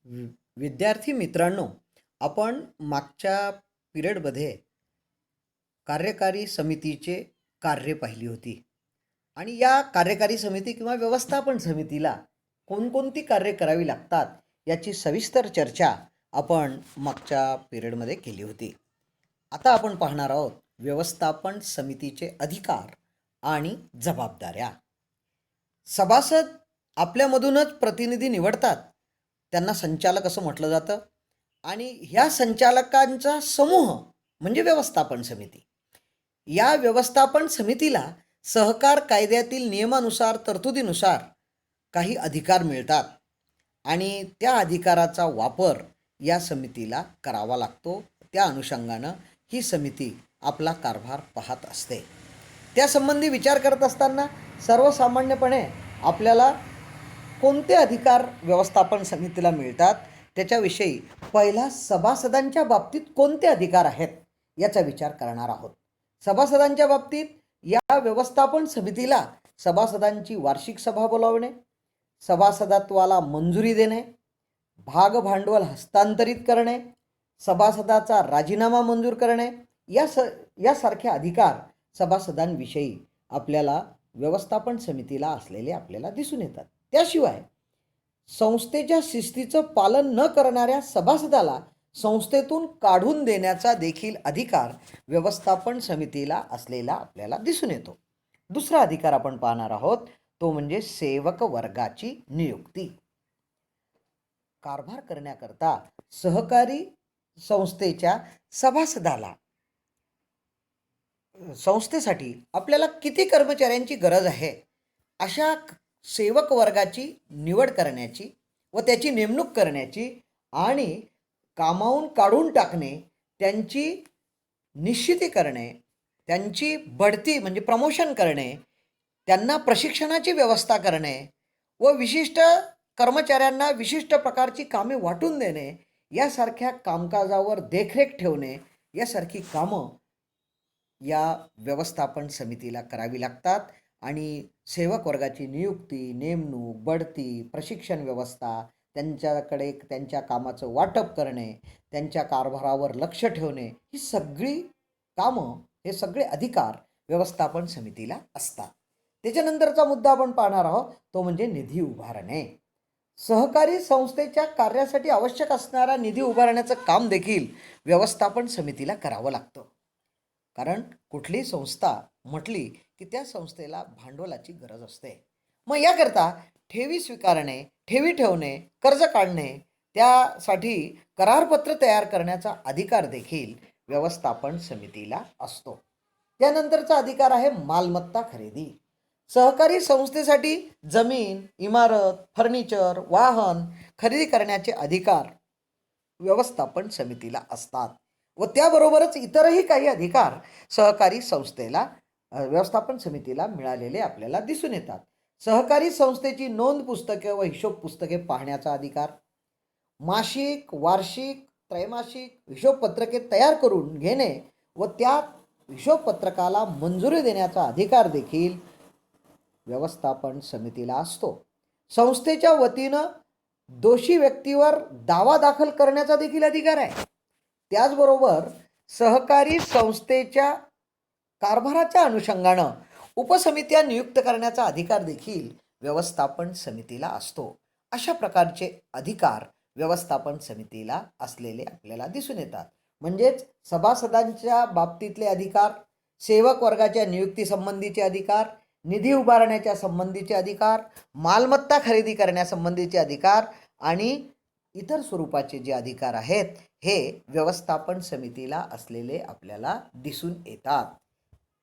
वि- विद्यार्थी मित्रांनो, आपण मागच्या पिरियडमध्ये कार्यकारी समितीचे कार्य पाहिली होती आणि या कार्यकारी समिती किंवा व्यवस्थापन समितीला कोणकोणती कार्य करावी लागतात याची सविस्तर चर्चा आपण मागच्या पिरियडमध्ये केली होती. आता आपण पाहणार आहोत व्यवस्थापन समितीचे अधिकार आणि जबाबदाऱ्या. सभासद आपल्यामधूनच प्रतिनिधी निवडतात, त्यांना संचालक असं म्हटलं जातं. आणि ह्या संचालकांचा समूह म्हणजे व्यवस्थापन समिती. या व्यवस्थापन समितीला सहकार कायद्यातील नियमानुसार तरतुदीनुसार काही अधिकार मिळतात आणि त्या अधिकाराचा वापर या समितीला करावा लागतो. त्या अनुषंगानं ही समिती आपला कारभार पाहत असते. त्यासंबंधी विचार करत असताना सर्वसामान्यपणे आपल्याला कोणते अधिकार व्यवस्थापन समितीला मिळतात त्याच्याविषयी पहिला सभासदांच्या बाबतीत कोणते अधिकार आहेत याचा विचार करणार आहोत. सभासदांच्या बाबतीत या व्यवस्थापन समितीला सभासदांची वार्षिक सभा बोलावणे, सभासदत्वाला मंजुरी देणे, भाग भांडवल हस्तांतरित करणे, सभासदाचा राजीनामा मंजूर करणे यासारखे अधिकार सभासदांविषयी आपल्याला व्यवस्थापन समितीला असलेले आपल्याला दिसून येतात. त्याशिवाय संस्थेच्या शिस्तीचं पालन न करणाऱ्या सभासदाला संस्थेतून काढून देण्याचा देखील अधिकार व्यवस्थापन समितीला असलेला आपल्याला दिसून येतो. दुसरा अधिकार आपण पाहणार आहोत तो म्हणजे सेवक वर्गाची नियुक्ती. कारभार करण्याकरता सहकारी संस्थेच्या सभासदाला संस्थेसाठी आपल्याला किती कर्मचाऱ्यांची गरज आहे अशा सेवक वर्गाची निवड करण्याची व त्याची नेमणूक करण्याची आणि कामावून काढून टाकणे, त्यांची निश्चिती करणे, त्यांची बढती म्हणजे प्रमोशन करणे, त्यांना प्रशिक्षणाची व्यवस्था करणे व विशिष्ट कर्मचाऱ्यांना विशिष्ट प्रकारची कामे वाटून देणे यासारख्या कामकाजावर देखरेख ठेवणे यासारखी कामं या व्यवस्थापन समितीला करावी लागतात. आणि सेवक वर्गाची नियुक्ती, नेमणूक, बढती, प्रशिक्षण व्यवस्था, त्यांच्याकडे त्यांच्या कामाचं वाटप करणे, त्यांच्या कारभारावर लक्ष ठेवणे ही सगळी कामं, हे सगळे अधिकार व्यवस्थापन समितीला असतात. त्याच्यानंतरचा मुद्दा आपण पाहणार आहोत तो म्हणजे निधी उभारणे. सहकारी संस्थेच्या कार्यासाठी आवश्यक असणारा निधी उभारण्याचं काम देखील व्यवस्थापन समितीला करावं लागतं. कारण कुठलीही संस्था म्हटली की त्या संस्थेला भांडवलाची गरज असते. मग याकरता ठेवी स्वीकारणे, ठेवी ठेवणे, कर्ज काढणे, त्यासाठी करारपत्र तयार करण्याचा अधिकार देखील व्यवस्थापन समितीला असतो. त्यानंतरचा अधिकार आहे मालमत्ता खरेदी. सहकारी संस्थेसाठी जमीन, इमारत, फर्निचर, वाहन खरेदी करण्याचे अधिकार व्यवस्थापन समितीला असतात व त्याबरोबरच इतरही काही अधिकार सहकारी संस्थेला व्यवस्थापन समितीला मिळालेले आपल्याला दिसून येतात. सहकारी संस्थेची नोंद पुस्तके व हिशोब पुस्तके पाहण्याचा अधिकार, मासिक, वार्षिक, त्रैमासिक हिशोबपत्रके तयार करून घेणे व त्या हिशोबपत्रकाला मंजुरी देण्याचा अधिकार देखील व्यवस्थापन समितीला असतो. संस्थेच्या वतीनं दोषी व्यक्तीवर दावा दाखल करण्याचा देखील अधिकार आहे. त्याचबरोबर सहकारी संस्थेच्या कारभाराच्या अनुषंगानं उपसमित्या नियुक्त करण्याचा अधिकार देखील व्यवस्थापन समितीला असतो. अशा प्रकारचे अधिकार व्यवस्थापन समितीला असलेले आपल्याला दिसून येतात. म्हणजेच सभासदांच्या बाबतीतले अधिकार, सेवक वर्गाच्या नियुक्तीसंबंधीचे अधिकार, निधी उभारण्याच्या संबंधीचे अधिकार, मालमत्ता खरेदी करण्यासंबंधीचे अधिकार आणि इतर स्वरूपाचे जे अधिकार आहेत हे व्यवस्थापन समितीला असलेले आपल्याला दिसून येतात.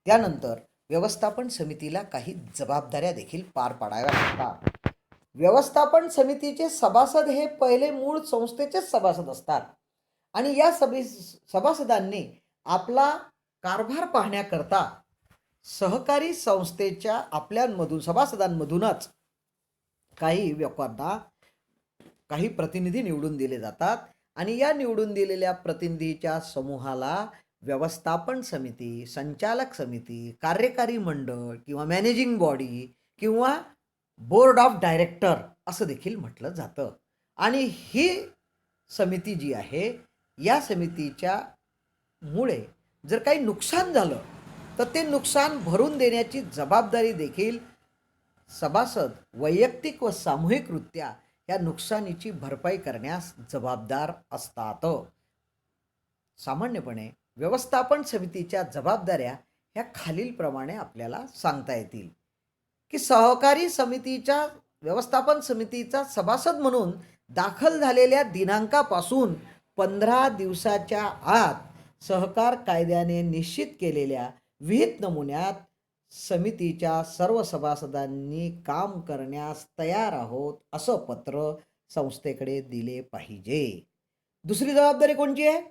त्यानंतर व्यवस्थापन समितीला काही जबाबदाऱ्या देखील पार पाडाव्या लागतात. व्यवस्थापन समितीचे सभासद हे पहिले मूळ संस्थेचेच सभासद असतात आणि या सभासदांनी आपला कारभार पाहण्याकरता सहकारी संस्थेच्या आपल्यामधून सभासदांमधूनच काही लोकांना काही प्रतिनिधी निवडून दिले जातात आणि या निवडून दिलेल्या प्रतिनिधीच्या समूहाला व्यवस्थापन समिती, संचालक समिती, कार्यकारी मंडळ किंवा मॅनेजिंग बॉडी किंवा बोर्ड ऑफ डायरेक्टर असं देखील म्हटलं जातं. आणि ही समिती जी आहे, या समितीच्या मुळे जर काही नुकसान झालं तर ते नुकसान भरून देण्याची जबाबदारी देखील सभासद वैयक्तिक व सामूहिकरित्या या नुकसानीची भरपाई करण्यास जबाबदार असतात. सामान्यपणे व्यवस्थापन समितीच्या जबाबदाऱ्या ह्या खालीलप्रमाणे आपल्याला सांगता येतील की सहकारी समितीच्या व्यवस्थापन समितीचा सभासद म्हणून दाखल झालेल्या दिनांकापासून 15 दिवसाच्या आत सहकार कायद्याने निश्चित केलेल्या विहित नमुन्यात समितीच्या सर्व सभासदांनी काम करण्यास तयार आहोत असं पत्र संस्थेकडे दिले पाहिजे. दुसरी जबाबदारी कोणची आहे?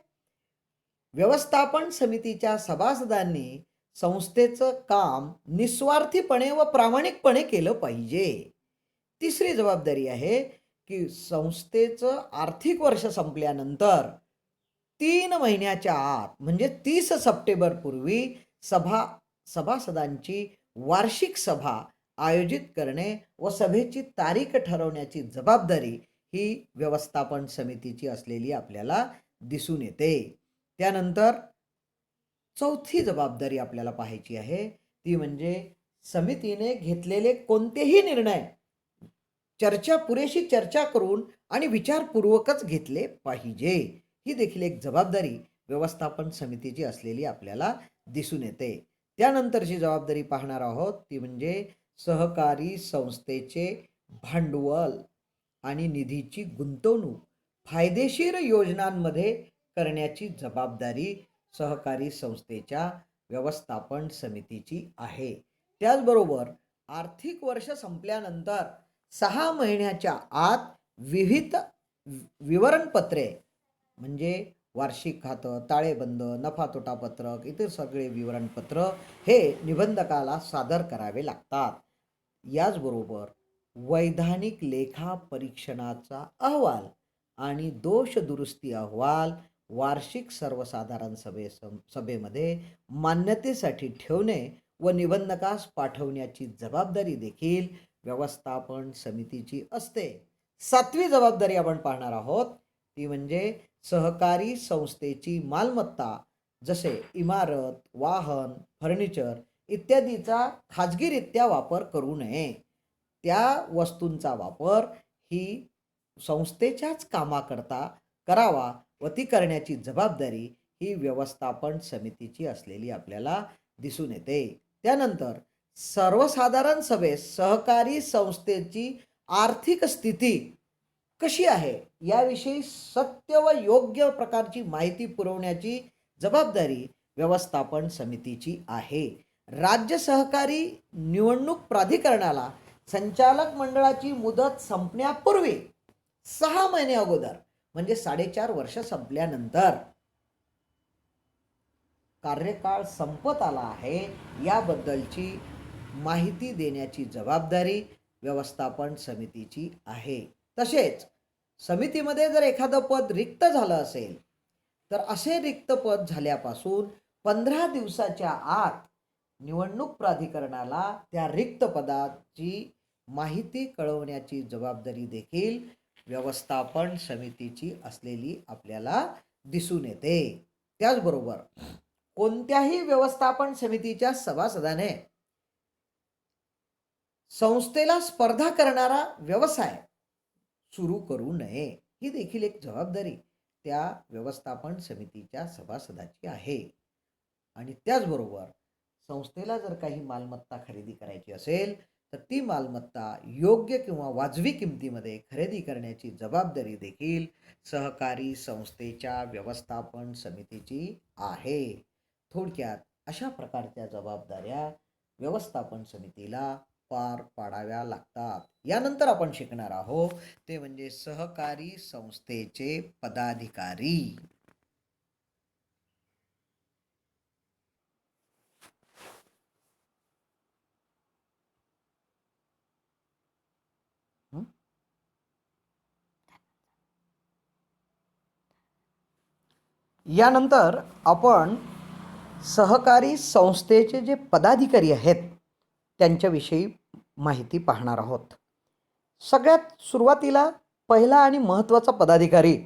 व्यवस्थापन समितीच्या सभासदांनी संस्थेचं काम निस्वार्थीपणे व प्रामाणिकपणे केलं पाहिजे. तिसरी जबाबदारी आहे की संस्थेचं आर्थिक वर्ष संपल्यानंतर 3 महिन्याच्या आत म्हणजे 30 सप्टेंबरपूर्वी सभासदांची वार्षिक सभा आयोजित करणे व सभेची तारीख ठरवण्याची जबाबदारी ही व्यवस्थापन समितीची असलेली आपल्याला दिसून येते. त्यानंतर चौथी जबाबदारी आपल्याला पाहायची आहे ती म्हणजे समितीने घेतलेले कोणतेही निर्णय पुरेशी चर्चा करून आणि विचारपूर्वकच घेतले पाहिजे. ही देखील एक जबाबदारी व्यवस्थापन समितीची असलेली आपल्याला दिसून येते. त्यानंतरची जबाबदारी पाहणार आहोत ती म्हणजे सहकारी संस्थेचे भांडवल आणि निधीची गुंतवणूक फायदेशीर योजनांमध्ये करण्याची जबाबदारी सहकारी संस्थेच्या व्यवस्थापन समितीची आहे. त्याचबरोबर आर्थिक वर्ष संपल्यानंतर 6 महिन्याच्या आत विविध विवरणपत्रे म्हणजे वार्षिक खातं, ताळेबंद, नफा तोटा पत्रक, इतर सगळे विवरणपत्र हे निबंधकाला सादर करावे लागतात. याचबरोबर वैधानिक लेखा परीक्षणाचा अहवाल आणि दोष दुरुस्ती अहवाल वार्षिक सर्वसाधारण सभेमध्ये मान्यतेसाठी ठेवणे व निबंधकास पाठवण्याची जबाबदारी देखील व्यवस्थापन समितीची असते. 7वी जबाबदारी आपण पाहणार आहोत ती म्हणजे सहकारी संस्थेची मालमत्ता जसे इमारत, वाहन, फर्निचर इत्यादीचा खाजगीरित्या वापर करू नये. त्या वस्तूंचा वापर ही संस्थेच्याच कामाकरता करावा व ती करण्याची जबाबदारी ही व्यवस्थापन समितीची असलेली आपल्याला दिसून येते. त्यानंतर सर्वसाधारण सभेस सहकारी संस्थेची आर्थिक स्थिती कशी आहे याविषयी सत्य व योग्य प्रकारची माहिती पुरवण्याची जबाबदारी व्यवस्थापन समितीची आहे. राज्य सहकारी निवडणूक प्राधिकरणाला संचालक मंडळाची मुदत संपण्यापूर्वी 6 महिने अगोदर म्हणजे 4.5 वर्ष संपल्यानंतर कार्यकाळ संपत आला आहे याबद्दलची माहिती देण्याची जबाबदारी व्यवस्थापन समितीची आहे. तसेच समितीमध्ये जर एखादं पद रिक्त झालं असेल तर असे रिक्त पद झाल्यापासून 15 दिवसाच्या आत निवडणूक प्राधिकरणाला त्या रिक्त पदाची माहिती कळवण्याची जबाबदारी देखील व्यवस्थापन समितीची असलेली आपल्याला दिसून येते. त्याचबरोबर कोणत्याही व्यवस्थापन समितीच्या सभासदाने संस्थेला स्पर्धा करणारा व्यवसाय सुरू करू नये ही देखील एक जबाबदारी त्या व्यवस्थापन समितीच्या सभासदाची आहे. आणि त्याचबरोबर संस्थेला जर काही मालमत्ता खरेदी करायची असेल तर ती मालमत्ता योग्य किंवा वाजवी किमतीमध्ये खरेदी करण्याची जबाबदारी देखील सहकारी संस्थेच्या व्यवस्थापन समितीची आहे. थोडक्यात अशा प्रकारच्या जबाबदाऱ्या व्यवस्थापन समितीला पार पाडाव्या लागतात. यानंतर आपण शिकणार आहोत ते म्हणजे सहकारी संस्थेचे पदाधिकारी. यानंतर आपण सहकारी संस्थेचे जे पदाधिकारी आहेत त्यांच्याविषयी माहिती पाहणार आहोत. सगळ्यात सुरुवातीला पहिला आणि महत्त्वाचा पदाधिकारी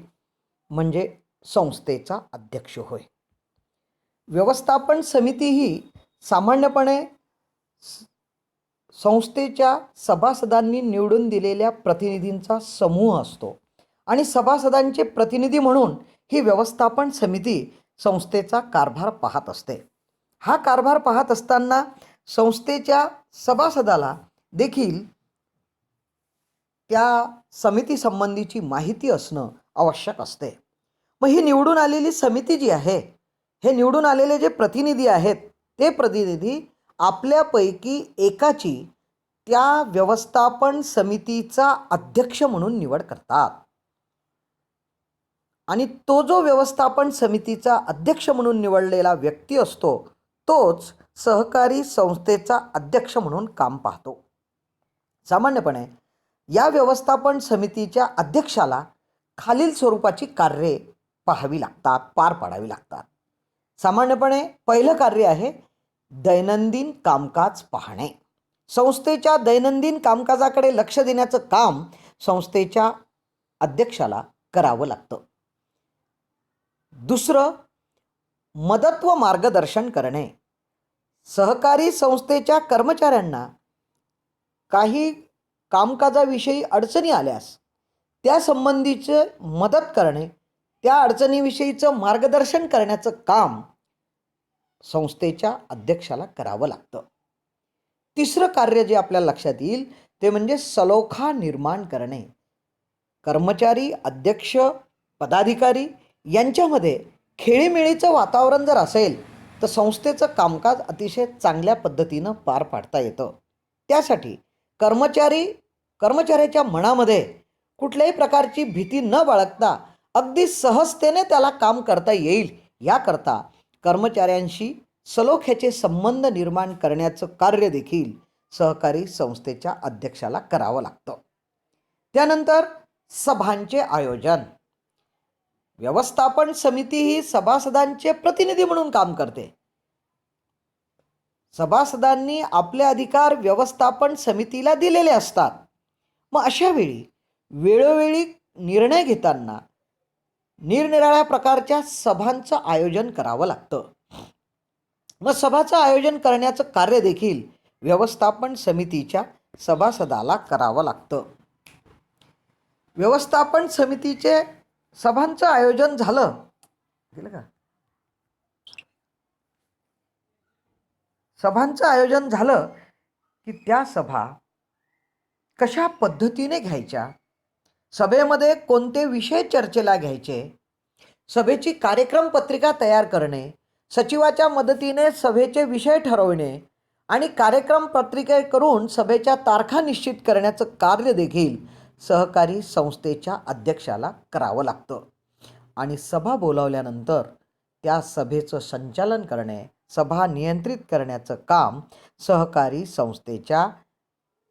म्हणजे संस्थेचा अध्यक्ष होय. व्यवस्थापन समिती ही सामान्यपणे संस्थेच्या सभासदांनी निवडून दिलेल्या प्रतिनिधींचा समूह असतो आणि सभासदांचे प्रतिनिधी म्हणून ही व्यवस्थापन समिती संस्थेचा कारभार पाहत असते. हा कारभार पाहत असताना संस्थेच्या सभासदाला देखील त्या समिती संबंधीची माहिती असणं आवश्यक असते. मग ही निवडून आलेली समिती जी आहे, हे निवडून आलेले जे प्रतिनिधी आहेत, ते प्रतिनिधी आपल्यापैकी एकाची त्या व्यवस्थापन समितीचा अध्यक्ष म्हणून निवड करतात आणि तो जो व्यवस्थापन समितीचा अध्यक्ष म्हणून निवडलेला व्यक्ती असतो, तोच सहकारी संस्थेचा अध्यक्ष म्हणून काम पाहतो. सामान्यपणे या व्यवस्थापन समितीच्या अध्यक्षाला खालील स्वरूपाची कार्ये पाहावी लागतात, पार पाडावी लागतात. सामान्यपणे पहिलं कार्य आहे दैनंदिन कामकाज पाहणे. संस्थेच्या दैनंदिन कामकाजाकडे लक्ष देण्याचं काम संस्थेच्या अध्यक्षाला करावं लागतं. दुसरं, मदत व मार्गदर्शन करणे. सहकारी संस्थेच्या कर्मचाऱ्यांना काही कामकाजाविषयी अडचणी आल्यास त्या संबंधीचं मदत करणे, त्या अडचणीविषयीचं मार्गदर्शन करण्याचं काम संस्थेच्या अध्यक्षाला करावं लागतं. तिसरं कार्य जे आपल्याला लक्षात येईल ते म्हणजे सलोखा निर्माण करणे. कर्मचारी, अध्यक्ष, पदाधिकारी यांच्यामध्ये खेळीमेळीचं वातावरण जर असेल तर संस्थेचं कामकाज अतिशय चांगल्या पद्धतीनं पार पाडता येतं. त्यासाठी कर्मचाऱ्याच्या मनामध्ये कुठल्याही प्रकारची भीती न बाळगता अगदी सहजतेने त्याला काम करता येईल याकरता कर्मचाऱ्यांशी सलोख्याचे संबंध निर्माण करण्याचं कार्य देखील सहकारी संस्थेच्या अध्यक्षाला करावं लागतं. त्यानंतर सभांचे आयोजन. व्यवस्थापन समिती ही सभासदांचे प्रतिनिधी म्हणून काम करते. सभासदांनी आपले अधिकार व्यवस्थापन समितीला दिलेले असतात. मग अशा वेळी वेळोवेळी निर्णय घेताना निरनिराळ्या प्रकारच्या सभांचं आयोजन करावं लागतं. मग सभाचं आयोजन करण्याचं कार्य देखील व्यवस्थापन समितीच्या सभासदाला करावं लागतं. व्यवस्थापन समितीचे सभांचं आयोजन झालं गेलं का? सभांचं आयोजन झालं की त्या सभा कशा पद्धतीने घ्यायच्या, सभेमध्ये कोणते विषय चर्चेला घ्यायचे, सभेची कार्यक्रम पत्रिका तयार करणे, सचिवाच्या मदतीने सभेचे विषय ठरवणे आणि कार्यक्रम पत्रिका करून सभेच्या तारखा निश्चित करण्याचं कार्य देखील सहकारी संस्थेच्या अध्यक्षाला करावं लागतं. आणि सभा बोलावल्यानंतर त्या सभेचं संचालन करणे, सभा नियंत्रित करण्याचं काम सहकारी संस्थेच्या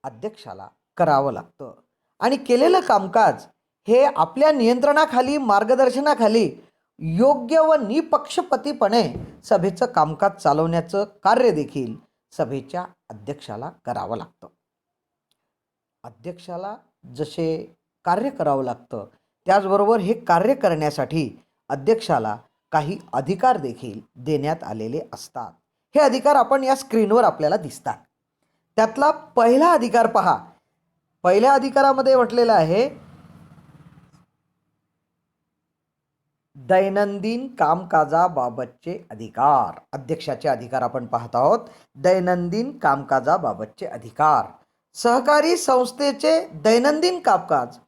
अध्यक्षाला करावं लागतं. आणि केलेलं कामकाज हे आपल्या नियंत्रणाखाली, मार्गदर्शनाखाली योग्य व निपक्षपातीपणे सभेचं कामकाज चालवण्याचं कार्य देखील सभेच्या अध्यक्षाला करावं लागतं. अध्यक्षाला जसे कार्य करावं लागतं त्याचबरोबर हे कार्य करण्यासाठी अध्यक्षाला काही अधिकार देखील देण्यात आलेले असतात. हे अधिकार आपण या स्क्रीनवर आपल्याला दिसतात. त्यातला पहिला अधिकार पहा. पहिल्या अधिकारामध्ये म्हटलेलं आहे दैनंदिन कामकाजाबाबतचे अधिकार. अध्यक्षाचे अधिकार आपण पाहत आहोत. दैनंदिन कामकाजाबाबतचे अधिकार. सहकारी संस्थेचे दैनंदिन कामकाज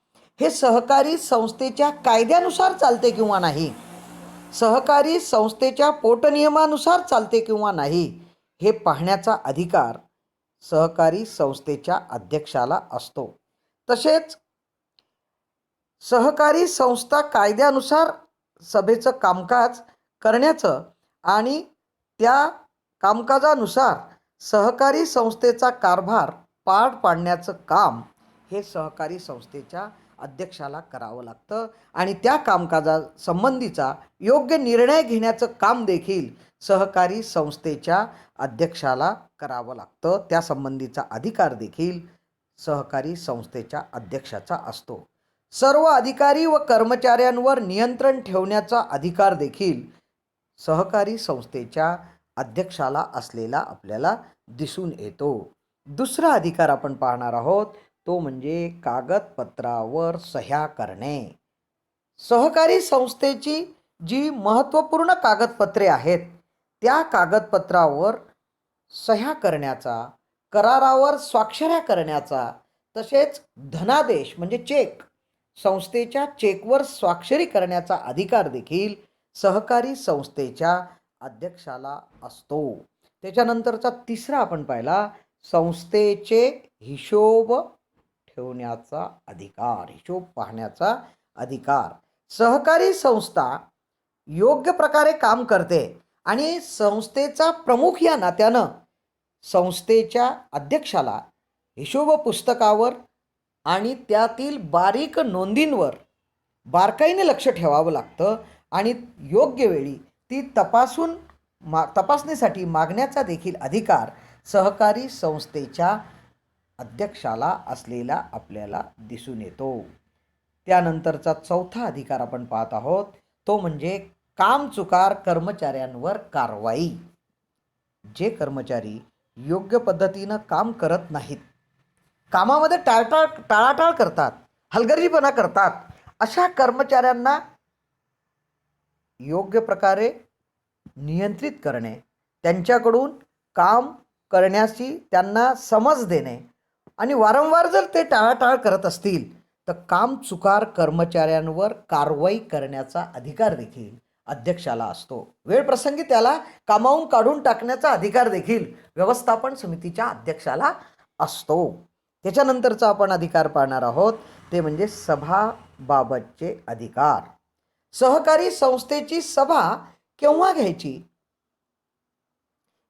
हे सहकारी संस्थेच्या कायद्यानुसार चालते किंवा नाही, सहकारी संस्थेच्या पोटनियमानुसार चालते किंवा नाही, हे पाहण्याचा अधिकार सहकारी संस्थेच्या अध्यक्षाला असतो. तसेच सहकारी संस्था कायद्यानुसार सभेचं कामकाज करण्याचं आणि त्या कामकाजानुसार सहकारी संस्थेचा कारभार पार पाडण्याचं काम हे सहकारी संस्थेच्या अध्यक्षाला करावं लागतं. आणि त्या कामकाजासंबंधीचा योग्य निर्णय घेण्याचं काम देखील सहकारी संस्थेच्या अध्यक्षाला करावं लागतं. त्यासंबंधीचा अधिकार देखील सहकारी संस्थेच्या अध्यक्षाचा असतो. सर्व अधिकारी व कर्मचाऱ्यांवर नियंत्रण ठेवण्याचा अधिकार देखील सहकारी संस्थेच्या अध्यक्षाला असलेला आपल्याला दिसून येतो. दुसरा अधिकार आपण पाहणार आहोत तो म्हणजे कागदपत्रावर सह्या करणे. सहकारी संस्थेची जी महत्त्वपूर्ण कागदपत्रे आहेत त्या कागदपत्रावर सह्या करण्याचा, करारावर स्वाक्षऱ्या करण्याचा, तसेच धनादेश म्हणजे चेक, संस्थेच्या चेकवर स्वाक्षरी करण्याचा अधिकार देखील सहकारी संस्थेच्या अध्यक्षाला असतो. त्याच्यानंतरचा तिसरा आपण पाहिला संस्थेचे हिशोब ठेवण्याचा अधिकार, हिशोब पाहण्याचा अधिकार. सहकारी संस्था योग्य प्रकारे काम करते आणि संस्थेचा प्रमुख या नात्यानं संस्थेच्या अध्यक्षाला हिशोब पुस्तकावर आणि त्यातील बारीक नोंदींवर बारकाईने लक्ष ठेवावं लागतं आणि योग्य वेळी ती तपासणीसाठी मागण्याचा देखील अधिकार सहकारी संस्थेच्या अध्यक्षाला असलेला आपल्याला दिसून येतो. त्यानंतरचा चौथा अधिकार आपण पाहत आहोत तो म्हणजे कामचुकार कर्मचाऱ्यांवर कारवाई. जे कर्मचारी योग्य पद्धतीनं काम करत नाहीत, कामामध्ये टाळाटाळ करतात, हलगर्जीपणा करतात, अशा कर्मचाऱ्यांना योग्य प्रकारे नियंत्रित करणे, त्यांच्याकडून काम करण्याची त्यांना समज देणे आणि वारंवार जर ते टाळाटाळ करत असतील तर कामचुकार कर्मचाऱ्यांवर कारवाई करण्याचा अधिकार देखील अध्यक्षाला असतो. वेळप्रसंगी त्याला कामावून काढून टाकण्याचा अधिकार देखील व्यवस्थापन समितीच्या अध्यक्षाला असतो. त्याच्यानंतरचा आपण अधिकार पाहणार आहोत ते म्हणजे सभाबाबतचे अधिकार. सहकारी संस्थेची सभा केव्हा घ्यायची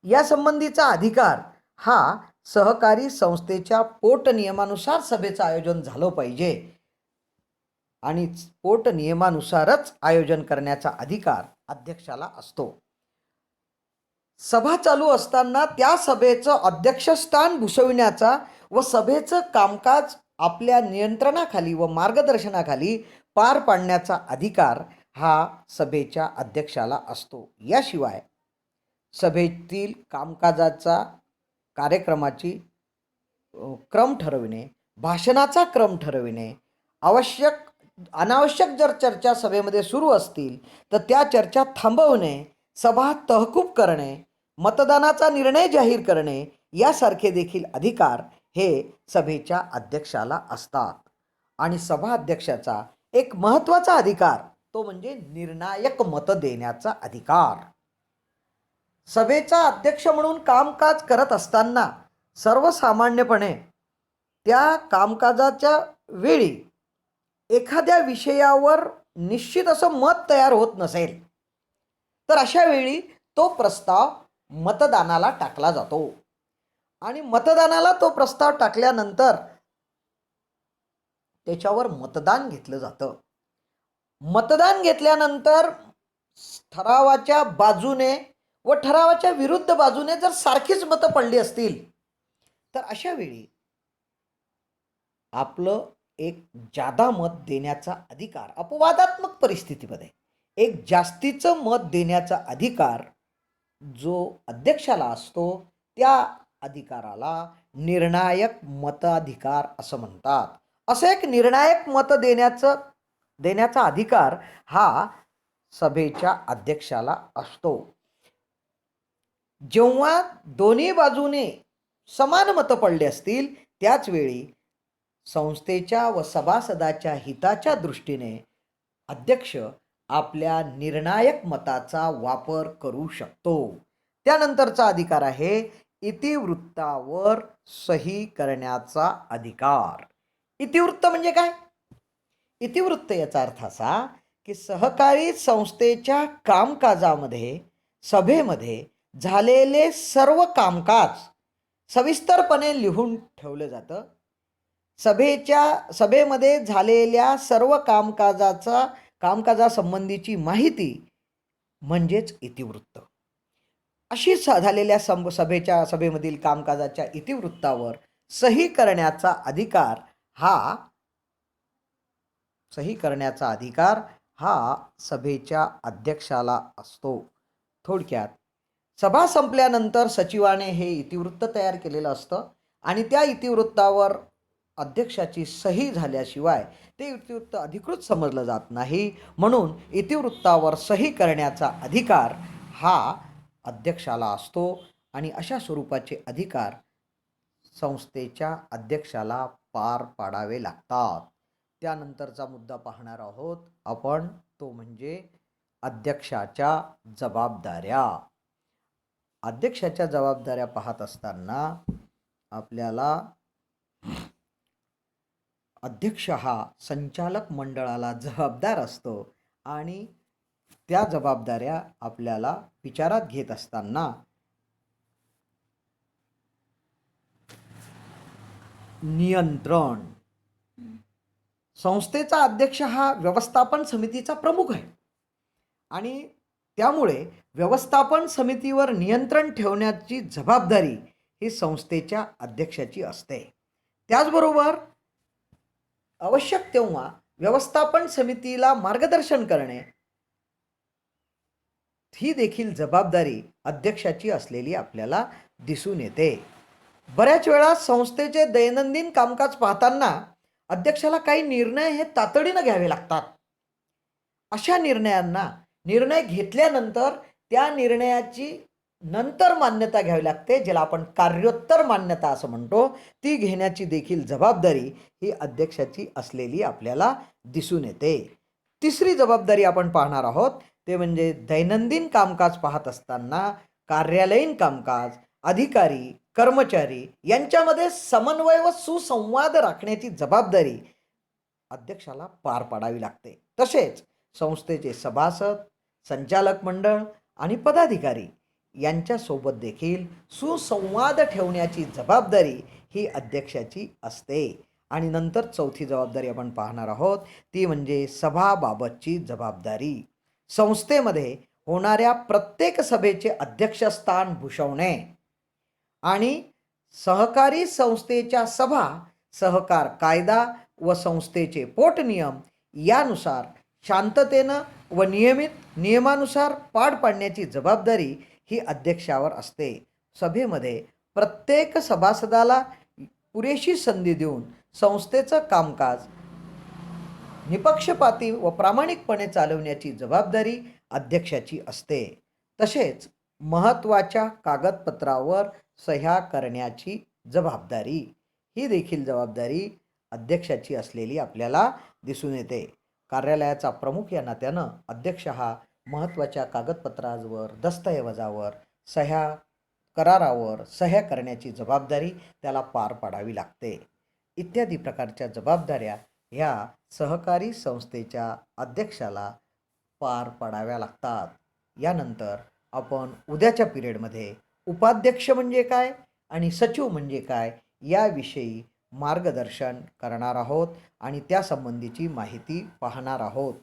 या संबंधीचा अधिकार हा सहकारी संस्थेच्या पोटनियमानुसार सभेचं आयोजन झालं पाहिजे आणि पोटनियमानुसारच आयोजन करण्याचा अधिकार अध्यक्षाला असतो. सभा चालू असताना त्या सभेचं अध्यक्षस्थान भूषविण्याचा व सभेचं कामकाज आपल्या नियंत्रणाखाली व मार्गदर्शनाखाली पार पाडण्याचा अधिकार हा सभेच्या अध्यक्षाला असतो. याशिवाय सभेतील कामकाजाचा कार्यक्रमाची क्रम ठरविणे, भाषणाचा क्रम ठरविणे, अनावश्यक जर चर्चा सभेमध्ये सुरू असतील तर त्या चर्चा थांबवणे, सभा तहकूब करणे, मतदानाचा निर्णय जाहीर करणे यासारखे देखील अधिकार हे सभेच्या अध्यक्षाला असतात. आणि सभा अध्यक्षाचा एक महत्त्वाचा अधिकार तो म्हणजे निर्णायक मत देण्याचा अधिकार. सभेचा अध्यक्ष म्हणून कामकाज करत असताना सर्वसामान्यपणे त्या कामकाजाच्या वेळी एखाद्या विषयावर निश्चित असं मत तयार होत नसेल तर अशा वेळी तो प्रस्ताव मतदानाला टाकला जातो आणि मतदानाला तो प्रस्ताव टाकल्यानंतर त्याच्यावर मतदान घेतलं जातं. मतदान घेतल्यानंतर ठरावाच्या बाजूने व ठरावाच्या विरुद्ध बाजूने जर सारखीच मतं पडली असतील तर अशा वेळी आपलं एक जादा मत देण्याचा अधिकार, अपवादात्मक परिस्थितीमध्ये एक जास्तीचं मत देण्याचा अधिकार जो अध्यक्षाला असतो त्या अधिकाराला निर्णायक मताधिकार असं म्हणतात. असं एक निर्णायक मत देण्याचा अधिकार हा सभेच्या अध्यक्षाला असतो. जेव्हा दोन्ही बाजूने समान मतं पडले असतील त्याच वेळी संस्थेच्या व सभासदाच्या हिताच्या दृष्टीने अध्यक्ष आपल्या निर्णायक मताचा वापर करू शकतो. त्यानंतरचा अधिकार आहे इतिवृत्तावर सही करण्याचा अधिकार. इतिवृत्त म्हणजे काय? इतिवृत्त याचा अर्थ असा की सहकारी संस्थेच्या कामकाजामध्ये सभेमध्ये झालेले सर्व कामकाज सविस्तरपणे लिहून ठेवलं जातं. सभेमध्ये झालेल्या सर्व कामकाजासंबंधीची माहिती म्हणजेच इतिवृत्त. अशी झालेल्या सभेमधील कामकाजाच्या इतिवृत्तावर सही करण्याचा अधिकार हा सही करण्याचा अधिकार हा सभेच्या अध्यक्षाला असतो. थोडक्यात सभा संपल्यानंतर सचिवाने हे इतिवृत्त तयार केलेलं असतं आणि त्या इतिवृत्तावर अध्यक्षाची सही झाल्याशिवाय ते इतिवृत्त अधिकृत समजलं जात नाही. म्हणून इतिवृत्तावर सही करण्याचा अधिकार हा अध्यक्षाला असतो आणि अशा स्वरूपाचे अधिकार संस्थेच्या अध्यक्षाला पार पाडावे लागतात. त्यानंतरचा मुद्दा पाहणार आहोत आपण, तो म्हणजे अध्यक्षाच्या जबाबदाऱ्या. अध्यक्षाच्या जबाबदाऱ्या पाहत असताना आपल्याला अध्यक्ष हा संचालक मंडळाला जबाबदार असतो आणि त्या जबाबदाऱ्या आपल्याला विचारात घेत असताना नियंत्रण. संस्थेचा अध्यक्ष हा व्यवस्थापन समितीचा प्रमुख आहे आणि त्यामुळे व्यवस्थापन समितीवर नियंत्रण ठेवण्याची जबाबदारी ही संस्थेच्या अध्यक्षाची असते. त्याचबरोबर आवश्यक तेव्हा व्यवस्थापन समितीला मार्गदर्शन करणे ही देखील जबाबदारी अध्यक्षाची असलेली आपल्याला दिसून येते. बऱ्याच वेळा संस्थेचे दैनंदिन कामकाज पाहताना अध्यक्षाला काही निर्णय हे तातडीनं घ्यावे लागतात. अशा निर्णय घेतल्यानंतर त्या निर्णयाची नंतर मान्यता घ्यावी लागते, ज्याला आपण कार्योत्तर मान्यता असं म्हणतो. ती घेण्याची देखील जबाबदारी ही अध्यक्षाची असलेली आपल्याला दिसून येते. तिसरी जबाबदारी आपण पाहणार आहोत ते म्हणजे दैनंदिन कामकाज पाहत असताना कार्यालयीन कामकाज, अधिकारी, कर्मचारी यांच्यामध्ये समन्वय व सुसंवाद राखण्याची जबाबदारी अध्यक्षाला पार पाडावी लागते. तसेच संस्थेचे सभासद, संचालक मंडळ आणि पदाधिकारी यांच्यासोबत देखील सुसंवाद ठेवण्याची जबाबदारी ही अध्यक्षाची असते. आणि नंतर चौथी जबाबदारी आपण पाहणार आहोत ती म्हणजे सभाबाबतची जबाबदारी. संस्थेमध्ये होणाऱ्या प्रत्येक सभेचे अध्यक्षस्थान भूषवणे आणि सहकारी संस्थेच्या सभा, सहकार कायदा व संस्थेचे पोटनियम यानुसार शांततेनं व नियमानुसार पार पाडण्याची जबाबदारी ही अध्यक्षावर असते. सभेमध्ये प्रत्येक सभासदाला पुरेशी संधी देऊन संस्थेचं कामकाज निपक्षपाती व प्रामाणिकपणे चालवण्याची जबाबदारी अध्यक्षाची असते. तसेच महत्त्वाच्या कागदपत्रावर सह्या करण्याची जबाबदारी ही देखील जबाबदारी अध्यक्षाची असलेली आपल्याला दिसून येते. कार्यालयाचा प्रमुख या नात्यानं अध्यक्ष हा महत्त्वाच्या कागदपत्रांवर, दस्तऐवजावर, करारावर सह्या करण्याची जबाबदारी त्याला पार पाडावी लागते. इत्यादी प्रकारच्या जबाबदाऱ्या ह्या सहकारी संस्थेच्या अध्यक्षाला पार पाडाव्या लागतात. यानंतर आपण उद्याच्या पिरियडमध्ये उपाध्यक्ष म्हणजे काय आणि सचिव म्हणजे काय याविषयी मार्गदर्शन करणार आहोत आणि त्यासंबंधीची माहिती पाहणार आहोत.